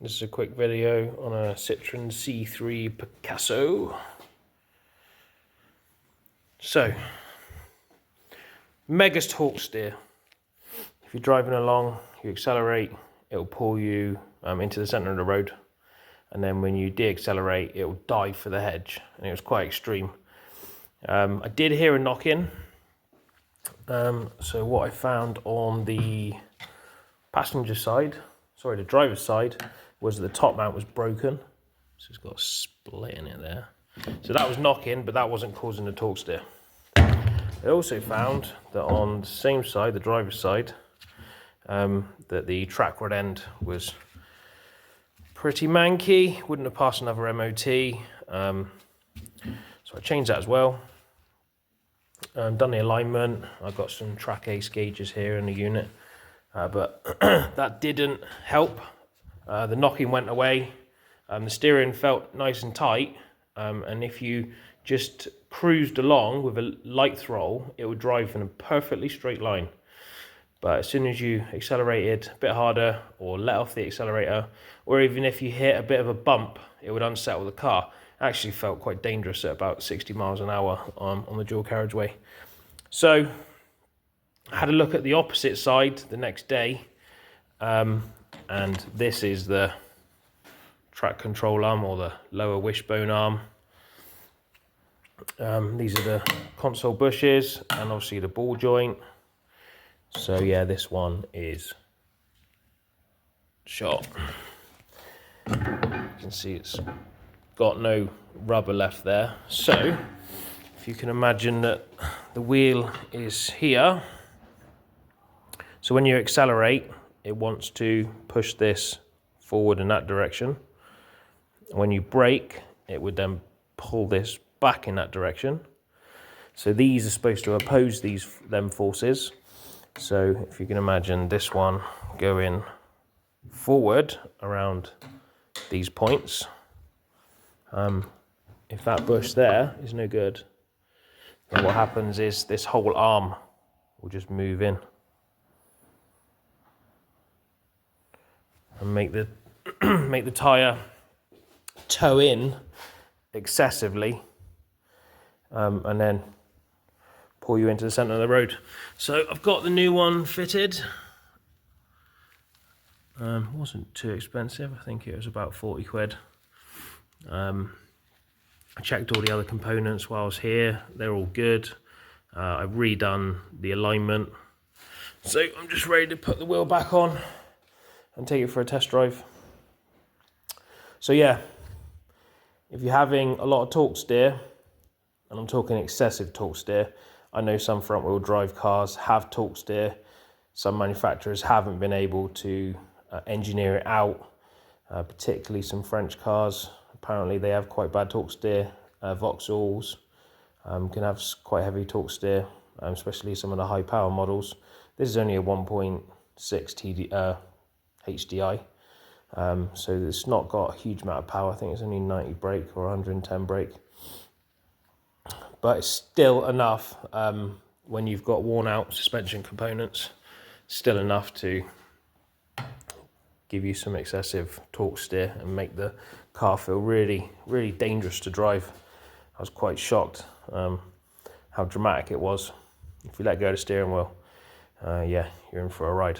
This is a quick video on a Citroen C3 Picasso. So, mega torque steer. If you're driving along, you accelerate, it'll pull you into the centre of the road. And then when you de-accelerate, it'll dive for the hedge. And it was quite extreme. I did hear a knock-in. So what I found on the passenger side, sorry, the driver's side, was the top mount was broken. So it's got a split in it there. So that was knock-in, but that wasn't causing the torque steer. I also found that on the same side, the driver's side, that the track rod end was pretty manky, wouldn't have passed another MOT. So I changed that as well. Done the alignment. I've got some track ace gauges here in the unit, but that didn't help. The knocking went away. The steering felt nice and tight, and if you just cruised along with a light throttle, it would drive in a perfectly straight line. But as soon as you accelerated a bit harder or let off the accelerator, or even if you hit a bit of a bump, it would unsettle the car. It actually felt quite dangerous at about 60 miles an hour on the dual carriageway. So I had a look at the opposite side the next day, and this is the track control arm, or the lower wishbone arm. These are the console bushes and obviously the ball joint. So yeah, this one is shot. You can see it's got no rubber left there. So if you can imagine that the wheel is here. So when you accelerate, it wants to push this forward in that direction. When you brake, it would then pull this back in that direction. So these are supposed to oppose them forces. So if you can imagine this one going forward around these points, if that bush there is no good, then what happens is this whole arm will just move in and make the make the tyre toe in excessively, and then pull you into the centre of the road. So I've got the new one fitted. Wasn't too expensive. I think it was about 40 quid. I checked all the other components while I was here. They're all good. I've redone the alignment. So I'm just ready to put the wheel back on and take it for a test drive. So yeah, if you're having a lot of torque steer, and I'm talking excessive torque steer, I know some front wheel drive cars have torque steer. Some manufacturers haven't been able to engineer it out, particularly some French cars. Apparently they have quite bad torque steer. Vauxhalls can have quite heavy torque steer, especially some of the high power models. This is only a 1.6 HDI, so it's not got a huge amount of power. I think it's only 90 brake or 110 brake. But it's still enough, when you've got worn out suspension components, still enough to give you some excessive torque steer and make the car feel really, really dangerous to drive. I was quite shocked how dramatic it was. If you let go of the steering wheel, yeah, you're in for a ride.